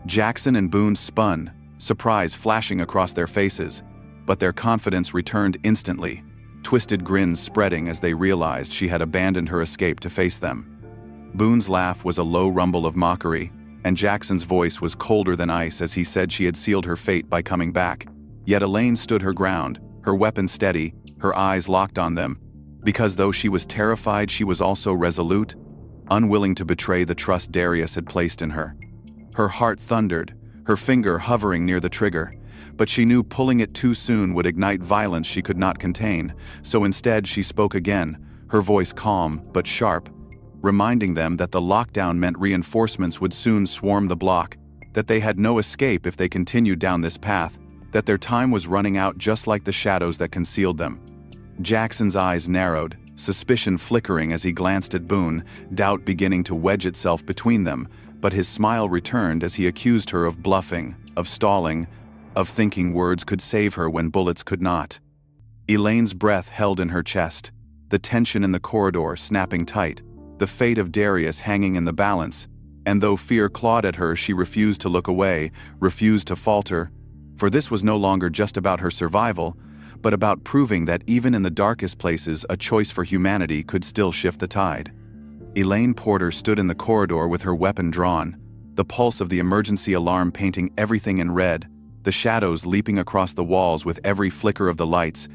Jackson and Boone spun, surprise flashing across their faces, but their confidence returned instantly, twisted grins spreading as they realized she had abandoned her escape to face them. Boone's laugh was a low rumble of mockery, and Jackson's voice was colder than ice as he said she had sealed her fate by coming back. Yet Elaine stood her ground, her weapon steady, her eyes locked on them, because though she was terrified, she was also resolute, unwilling to betray the trust Darius had placed in her. Her heart thundered, her finger hovering near the trigger, but she knew pulling it too soon would ignite violence she could not contain, so instead she spoke again, her voice calm but sharp, reminding them that the lockdown meant reinforcements would soon swarm the block, that they had no escape if they continued down this path, that their time was running out just like the shadows that concealed them. Jackson's eyes narrowed, suspicion flickering as he glanced at Boone, doubt beginning to wedge itself between them, but his smile returned as he accused her of bluffing, of stalling, of thinking words could save her when bullets could not. Elaine's breath held in her chest, the tension in the corridor snapping tight, the fate of Darius hanging in the balance, and though fear clawed at her, she refused to look away, refused to falter, for this was no longer just about her survival, but about proving that even in the darkest places a choice for humanity could still shift the tide. Elaine Porter stood in the corridor with her weapon drawn, the pulse of the emergency alarm painting everything in red, the shadows leaping across the walls with every flicker of the lights,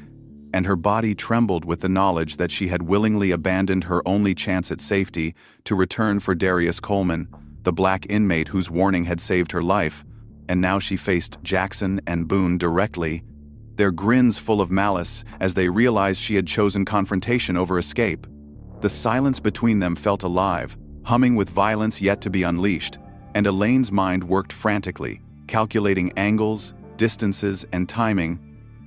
and her body trembled with the knowledge that she had willingly abandoned her only chance at safety to return for Darius Coleman, the black inmate whose warning had saved her life, and now she faced Jackson and Boone directly, their grins full of malice as they realized she had chosen confrontation over escape. The silence between them felt alive, humming with violence yet to be unleashed, and Elaine's mind worked frantically, calculating angles, distances, and timing,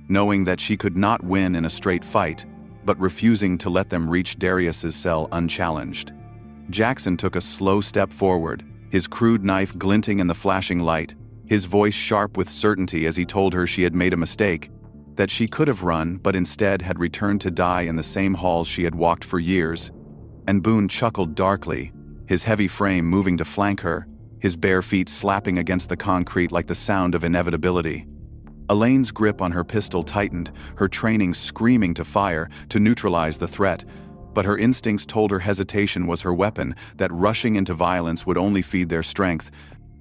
knowing that she could not win in a straight fight, but refusing to let them reach Darius's cell unchallenged. Jackson took a slow step forward, his crude knife glinting in the flashing light, his voice sharp with certainty as he told her she had made a mistake, that she could have run but instead had returned to die in the same halls she had walked for years. And Boone chuckled darkly, his heavy frame moving to flank her, his bare feet slapping against the concrete like the sound of inevitability. Elaine's grip on her pistol tightened, her training screaming to fire, to neutralize the threat, but her instincts told her hesitation was her weapon, that rushing into violence would only feed their strength,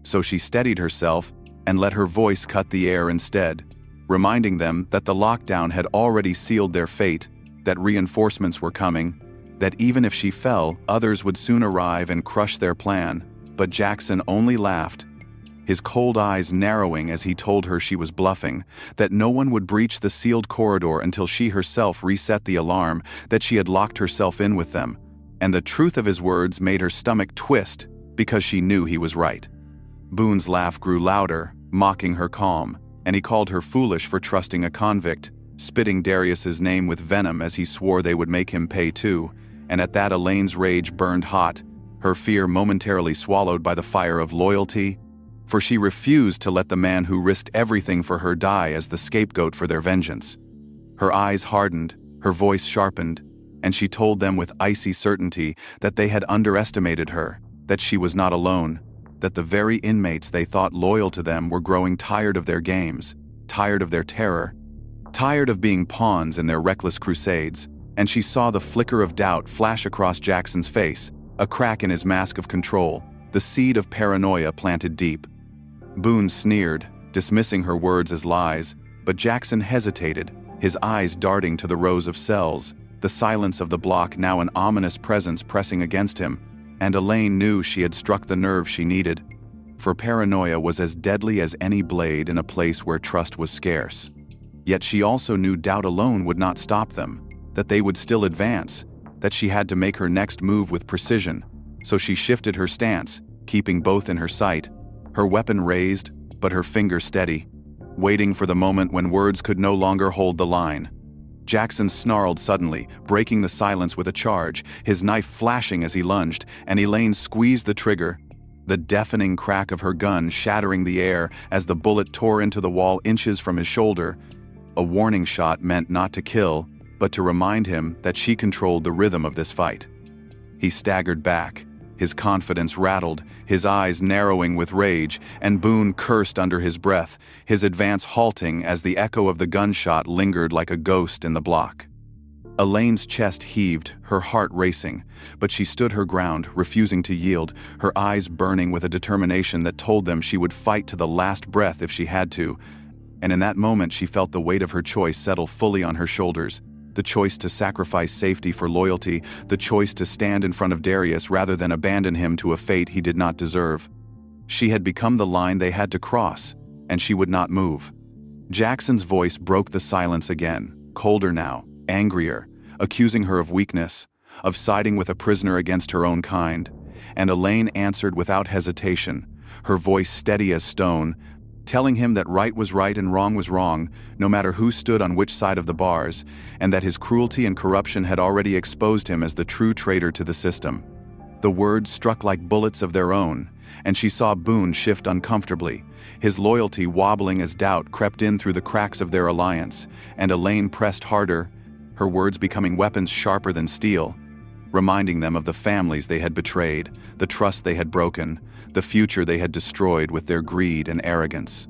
so she steadied herself and let her voice cut the air instead, reminding them that the lockdown had already sealed their fate, that reinforcements were coming, that even if she fell, others would soon arrive and crush their plan. But Jackson only laughed, his cold eyes narrowing as he told her she was bluffing, that no one would breach the sealed corridor until she herself reset the alarm, that she had locked herself in with them. And the truth of his words made her stomach twist because she knew he was right. Boone's laugh grew louder, mocking her calm, and he called her foolish for trusting a convict, spitting Darius's name with venom as he swore they would make him pay too. And at that Elaine's rage burned hot, her fear momentarily swallowed by the fire of loyalty, for she refused to let the man who risked everything for her die as the scapegoat for their vengeance. Her eyes hardened, her voice sharpened, and she told them with icy certainty that they had underestimated her, that she was not alone, that the very inmates they thought loyal to them were growing tired of their games, tired of their terror, tired of being pawns in their reckless crusades. And she saw the flicker of doubt flash across Jackson's face, a crack in his mask of control, the seed of paranoia planted deep. Boone sneered, dismissing her words as lies, but Jackson hesitated, his eyes darting to the rows of cells, the silence of the block now an ominous presence pressing against him, and Elaine knew she had struck the nerve she needed, for paranoia was as deadly as any blade in a place where trust was scarce. Yet she also knew doubt alone would not stop them, that they would still advance, that she had to make her next move with precision, so she shifted her stance, keeping both in her sight, her weapon raised, but her finger steady, waiting for the moment when words could no longer hold the line. Jackson snarled suddenly, breaking the silence with a charge, his knife flashing as he lunged, and Elaine squeezed the trigger, the deafening crack of her gun shattering the air as the bullet tore into the wall inches from his shoulder. A warning shot meant not to kill, but to remind him that she controlled the rhythm of this fight. He staggered back, his confidence rattled, his eyes narrowing with rage, and Boone cursed under his breath, his advance halting as the echo of the gunshot lingered like a ghost in the block. Elaine's chest heaved, her heart racing, but she stood her ground, refusing to yield, her eyes burning with a determination that told them she would fight to the last breath if she had to. And in that moment she felt the weight of her choice settle fully on her shoulders, the choice to sacrifice safety for loyalty, the choice to stand in front of Darius rather than abandon him to a fate he did not deserve. She had become the line they had to cross, and she would not move. Jackson's voice broke the silence again, colder now, angrier, accusing her of weakness, of siding with a prisoner against her own kind, and Elaine answered without hesitation, her voice steady as stone, telling him that right was right and wrong was wrong, no matter who stood on which side of the bars, and that his cruelty and corruption had already exposed him as the true traitor to the system. The words struck like bullets of their own, and she saw Boone shift uncomfortably, his loyalty wobbling as doubt crept in through the cracks of their alliance, and Elaine pressed harder, her words becoming weapons sharper than steel, reminding them of the families they had betrayed, the trust they had broken, the future they had destroyed with their greed and arrogance.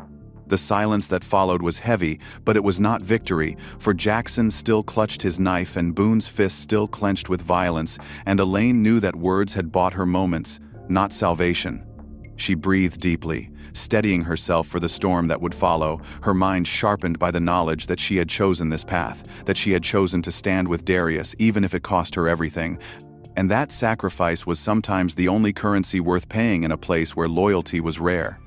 The silence that followed was heavy, but it was not victory, for Jackson still clutched his knife and Boone's fist still clenched with violence, and Elaine knew that words had bought her moments, not salvation. She breathed deeply, steadying herself for the storm that would follow, her mind sharpened by the knowledge that she had chosen this path, that she had chosen to stand with Darius even if it cost her everything. And that sacrifice was sometimes the only currency worth paying in a place where loyalty was rare.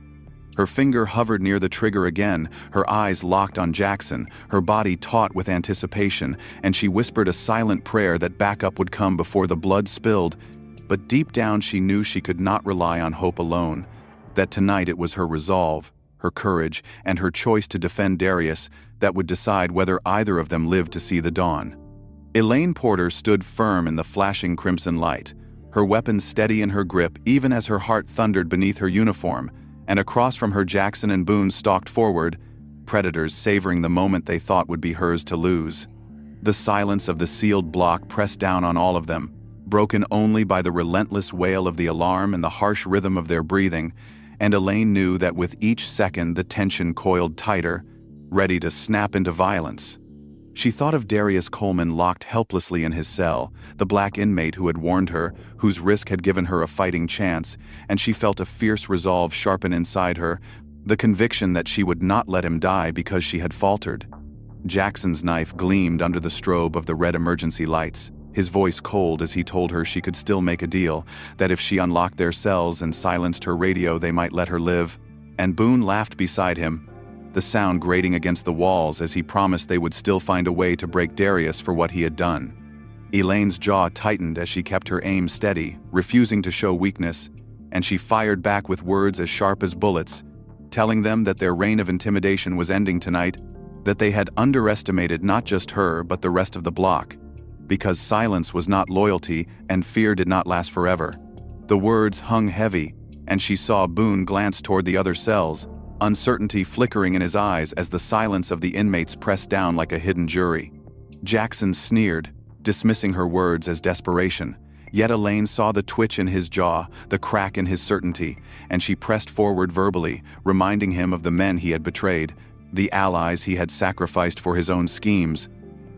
Her finger hovered near the trigger again, her eyes locked on Jackson, her body taut with anticipation, and she whispered a silent prayer that backup would come before the blood spilled. But deep down she knew she could not rely on hope alone, that tonight it was her resolve, her courage, and her choice to defend Darius that would decide whether either of them lived to see the dawn. Elaine Porter stood firm in the flashing crimson light, her weapon steady in her grip even as her heart thundered beneath her uniform, and across from her Jackson and Boone stalked forward, predators savoring the moment they thought would be hers to lose. The silence of the sealed block pressed down on all of them, broken only by the relentless wail of the alarm and the harsh rhythm of their breathing, and Elaine knew that with each second the tension coiled tighter, ready to snap into violence. She thought of Darius Coleman locked helplessly in his cell, the black inmate who had warned her, whose risk had given her a fighting chance, and she felt a fierce resolve sharpen inside her, the conviction that she would not let him die because she had faltered. Jackson's knife gleamed under the strobe of the red emergency lights, his voice cold as he told her she could still make a deal, that if she unlocked their cells and silenced her radio they might let her live. and Boone laughed beside him, the sound grating against the walls as he promised they would still find a way to break Darius for what he had done. Elaine's jaw tightened as she kept her aim steady, refusing to show weakness, and she fired back with words as sharp as bullets, telling them that their reign of intimidation was ending tonight, that they had underestimated not just her but the rest of the block, because silence was not loyalty and fear did not last forever. The words hung heavy, and she saw Boone glance toward the other cells, uncertainty flickering in his eyes as the silence of the inmates pressed down like a hidden jury. Jackson sneered, dismissing her words as desperation, yet Elaine saw the twitch in his jaw, the crack in his certainty, and she pressed forward verbally, reminding him of the men he had betrayed, the allies he had sacrificed for his own schemes,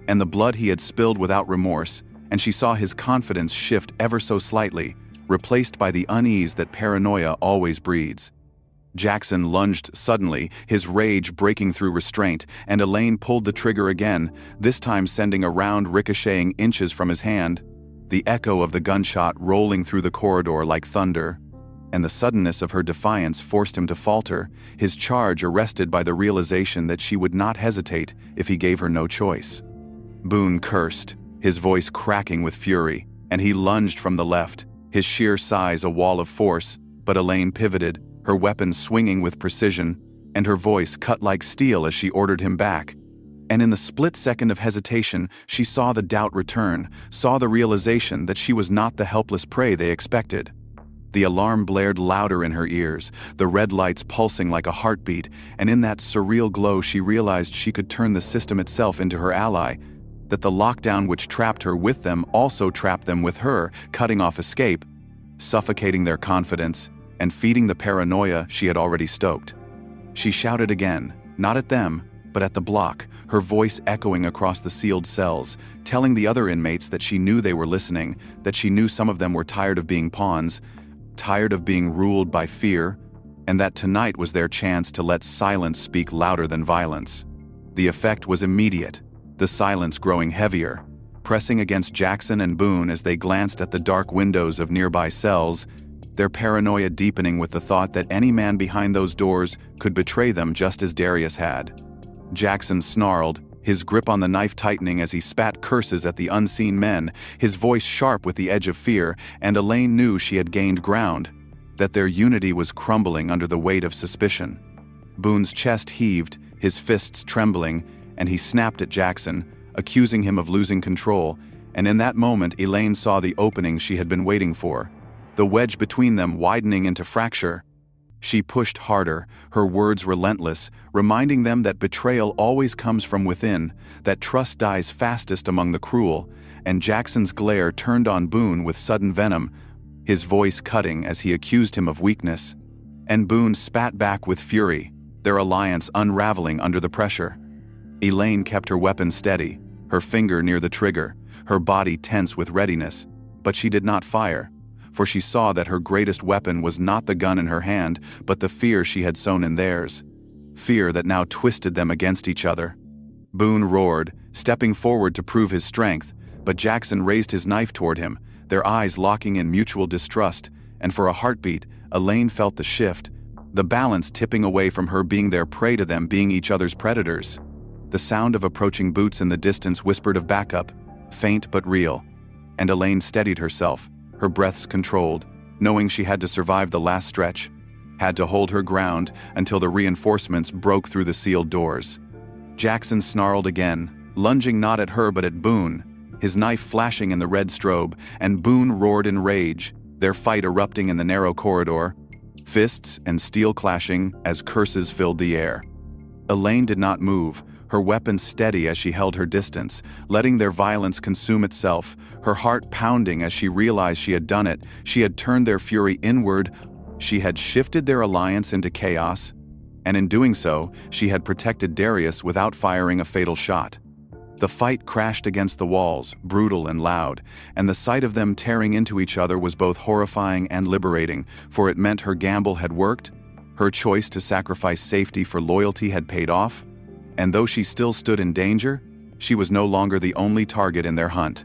and the blood he had spilled without remorse, and she saw his confidence shift ever so slightly, replaced by the unease that paranoia always breeds. Jackson lunged suddenly, his rage breaking through restraint, and Elaine pulled the trigger again, this time sending a round ricocheting inches from his hand, the echo of the gunshot rolling through the corridor like thunder, and the suddenness of her defiance forced him to falter, his charge arrested by the realization that she would not hesitate if he gave her no choice. Boone cursed, his voice cracking with fury, and he lunged from the left, his sheer size a wall of force, but Elaine pivoted, her weapon swinging with precision, and her voice cut like steel as she ordered him back. And in the split second of hesitation, she saw the doubt return, saw the realization that she was not the helpless prey they expected. The alarm blared louder in her ears, the red lights pulsing like a heartbeat, and in that surreal glow she realized she could turn the system itself into her ally, that the lockdown which trapped her with them also trapped them with her, cutting off escape, suffocating their confidence, and feeding the paranoia she had already stoked. She shouted again, not at them, but at the block, her voice echoing across the sealed cells, telling the other inmates that she knew they were listening, that she knew some of them were tired of being pawns, tired of being ruled by fear, and that tonight was their chance to let silence speak louder than violence. The effect was immediate, the silence growing heavier, pressing against Jackson and Boone as they glanced at the dark windows of nearby cells, their paranoia deepening with the thought that any man behind those doors could betray them just as Darius had. Jackson snarled, his grip on the knife tightening as he spat curses at the unseen men, his voice sharp with the edge of fear, and Elaine knew she had gained ground, that their unity was crumbling under the weight of suspicion. Boone's chest heaved, his fists trembling, and he snapped at Jackson, accusing him of losing control, and in that moment Elaine saw the opening she had been waiting for, the wedge between them widening into fracture. She pushed harder, her words relentless, reminding them that betrayal always comes from within, that trust dies fastest among the cruel, and Jackson's glare turned on Boone with sudden venom, his voice cutting as he accused him of weakness. And Boone spat back with fury, their alliance unraveling under the pressure. Elaine kept her weapon steady, her finger near the trigger, her body tense with readiness, but she did not fire, for she saw that her greatest weapon was not the gun in her hand, but the fear she had sown in theirs. Fear that now twisted them against each other. Boone roared, stepping forward to prove his strength, but Jackson raised his knife toward him, their eyes locking in mutual distrust, and for a heartbeat, Elaine felt the shift, the balance tipping away from her being their prey to them being each other's predators. The sound of approaching boots in the distance whispered of backup, faint but real, and Elaine steadied herself, her breaths controlled, knowing she had to survive the last stretch, had to hold her ground until the reinforcements broke through the sealed doors. Jackson snarled again, lunging not at her but at Boone, his knife flashing in the red strobe, and Boone roared in rage, their fight erupting in the narrow corridor, fists and steel clashing as curses filled the air. Elaine did not move, her weapon steady as she held her distance, letting their violence consume itself, her heart pounding as she realized she had done it, she had turned their fury inward, she had shifted their alliance into chaos, and in doing so, she had protected Darius without firing a fatal shot. The fight crashed against the walls, brutal and loud, and the sight of them tearing into each other was both horrifying and liberating, for it meant her gamble had worked, her choice to sacrifice safety for loyalty had paid off, and though she still stood in danger, she was no longer the only target in their hunt.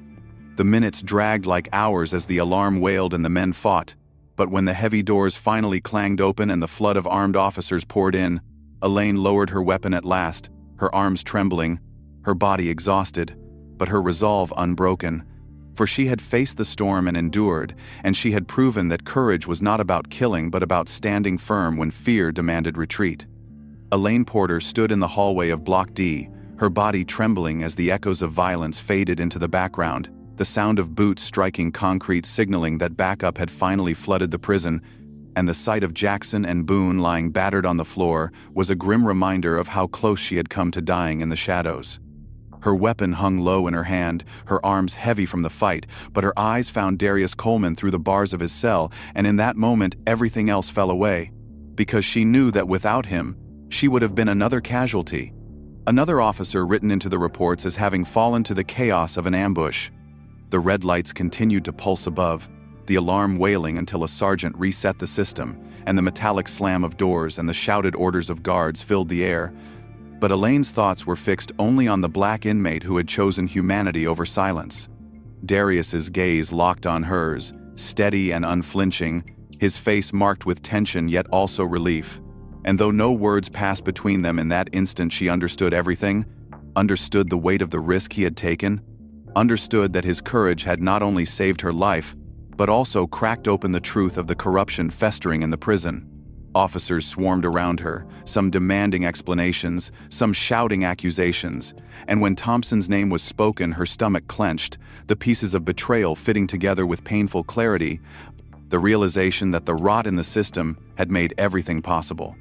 The minutes dragged like hours as the alarm wailed and the men fought, But when the heavy doors finally clanged open and the flood of armed officers poured in, Elaine lowered her weapon at last, her arms trembling, her body exhausted, but her resolve unbroken. For she had faced the storm and endured, and she had proven that courage was not about killing but about standing firm when fear demanded retreat. Elaine Porter stood in the hallway of Block D, her body trembling as the echoes of violence faded into the background, the sound of boots striking concrete signaling that backup had finally flooded the prison, and the sight of Jackson and Boone lying battered on the floor was a grim reminder of how close she had come to dying in the shadows. Her weapon hung low in her hand, her arms heavy from the fight, but her eyes found Darius Coleman through the bars of his cell, and in that moment everything else fell away, because she knew that without him, she would have been another casualty. Another officer written into the reports as having fallen to the chaos of an ambush. The red lights continued to pulse above, the alarm wailing until a sergeant reset the system, and the metallic slam of doors and the shouted orders of guards filled the air. But Elaine's thoughts were fixed only on the black inmate who had chosen humanity over silence. Darius's gaze locked on hers, steady and unflinching, his face marked with tension yet also relief. And though no words passed between them in that instant, she understood everything, understood the weight of the risk he had taken, understood that his courage had not only saved her life, but also cracked open the truth of the corruption festering in the prison. Officers swarmed around her, some demanding explanations, some shouting accusations, and when Thompson's name was spoken, her stomach clenched, the pieces of betrayal fitting together with painful clarity, the realization that the rot in the system had made everything possible.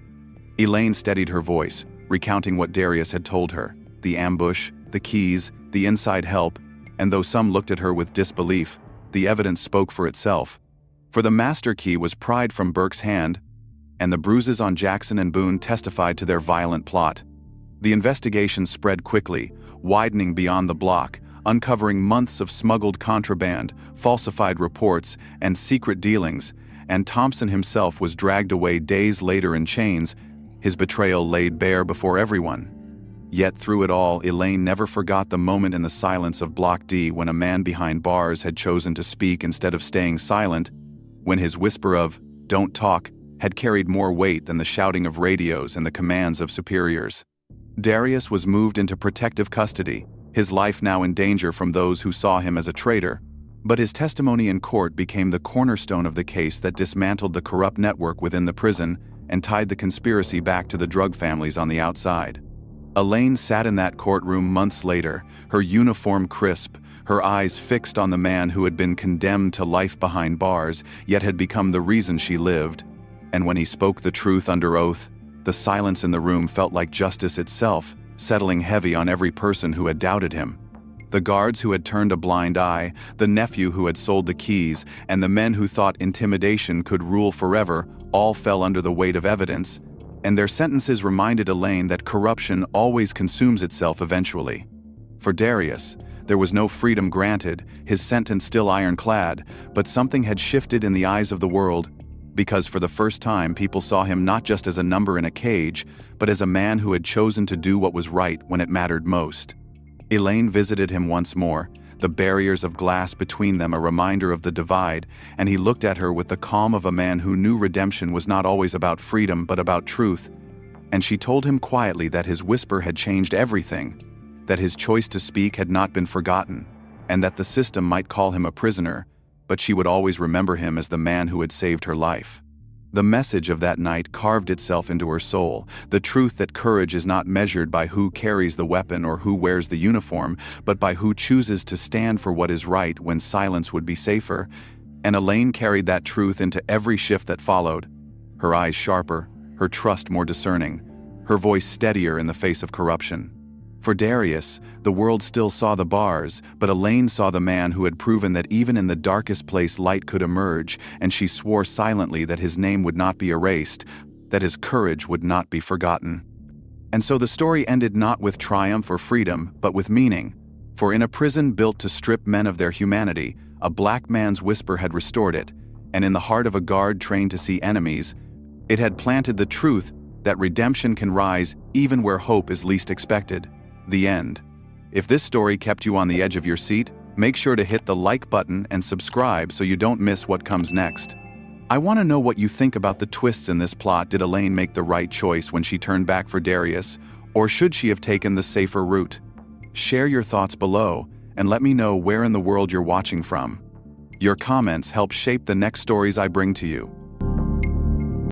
Elaine steadied her voice, recounting what Darius had told her, the ambush, the keys, the inside help, and though some looked at her with disbelief, the evidence spoke for itself. For the master key was pried from Burke's hand, and the bruises on Jackson and Boone testified to their violent plot. The investigation spread quickly, widening beyond the block, uncovering months of smuggled contraband, falsified reports, and secret dealings, and Thompson himself was dragged away days later in chains, his betrayal laid bare before everyone. Yet through it all, Elaine never forgot the moment in the silence of Block D when a man behind bars had chosen to speak instead of staying silent, when his whisper of, "Don't talk," had carried more weight than the shouting of radios and the commands of superiors. Darius was moved into protective custody, his life now in danger from those who saw him as a traitor, but his testimony in court became the cornerstone of the case that dismantled the corrupt network within the prison and tied the conspiracy back to the drug families on the outside. Elaine sat in that courtroom months later, her uniform crisp, her eyes fixed on the man who had been condemned to life behind bars, yet had become the reason she lived. And when he spoke the truth under oath, the silence in the room felt like justice itself, settling heavy on every person who had doubted him. The guards who had turned a blind eye, the nephew who had sold the keys, and the men who thought intimidation could rule forever, all fell under the weight of evidence, and their sentences reminded Elaine that corruption always consumes itself eventually. For Darius, there was no freedom granted, his sentence still ironclad, but something had shifted in the eyes of the world, because for the first time people saw him not just as a number in a cage, but as a man who had chosen to do what was right when it mattered most. Elaine visited him once more, the barriers of glass between them a reminder of the divide, and he looked at her with the calm of a man who knew redemption was not always about freedom but about truth. And she told him quietly that his whisper had changed everything, that his choice to speak had not been forgotten, and that the system might call him a prisoner, but she would always remember him as the man who had saved her life. The message of that night carved itself into her soul, the truth that courage is not measured by who carries the weapon or who wears the uniform, but by who chooses to stand for what is right when silence would be safer. And Elaine carried that truth into every shift that followed, her eyes sharper, her trust more discerning, her voice steadier in the face of corruption. For Darius, the world still saw the bars, but Elaine saw the man who had proven that even in the darkest place light could emerge, and she swore silently that his name would not be erased, that his courage would not be forgotten. And so the story ended not with triumph or freedom, but with meaning. For in a prison built to strip men of their humanity, a black man's whisper had restored it, and in the heart of a guard trained to see enemies, it had planted the truth that redemption can rise even where hope is least expected. The end. If this story kept you on the edge of your seat, make sure to hit the like button and subscribe so you don't miss what comes next. I want to know what you think about the twists in this plot. Did Elaine make the right choice when she turned back for Darius, or should she have taken the safer route? Share your thoughts below, and let me know where in the world you're watching from. Your comments help shape the next stories I bring to you.